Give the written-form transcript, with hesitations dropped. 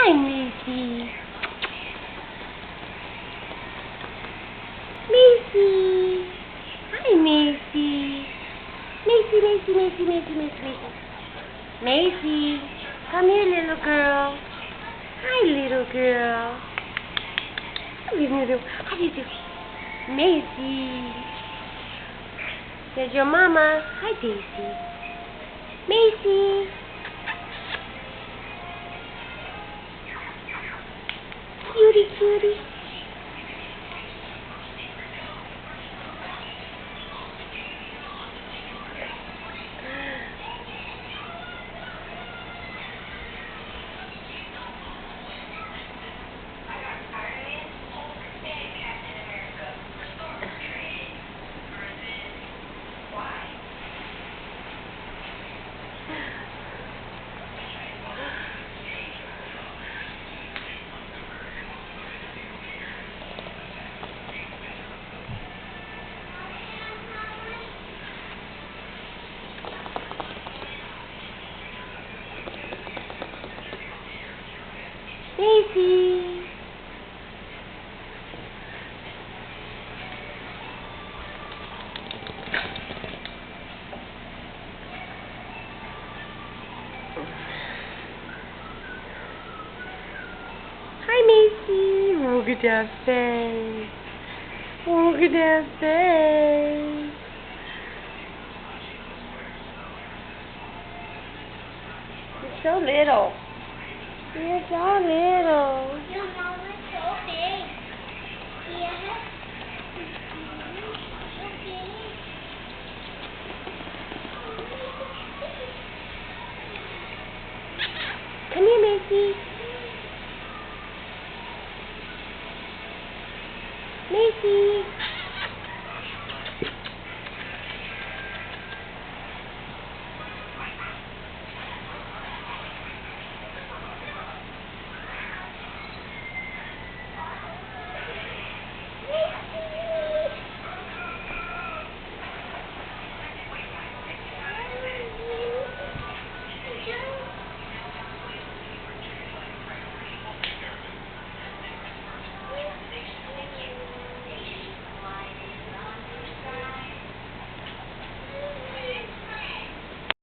Hi, Macy. Macy. Hi, Macy. Macy. Macy. Come here, little girl. Hi, little girl. How do you do? Macy. There's your mama. Hi, Daisy. Macy. Cutie. Macy. Hi, Macy. Look at that face. Look at that face. You're so little. You're so little. Your mom is so big. Yeah. Come here, Macy.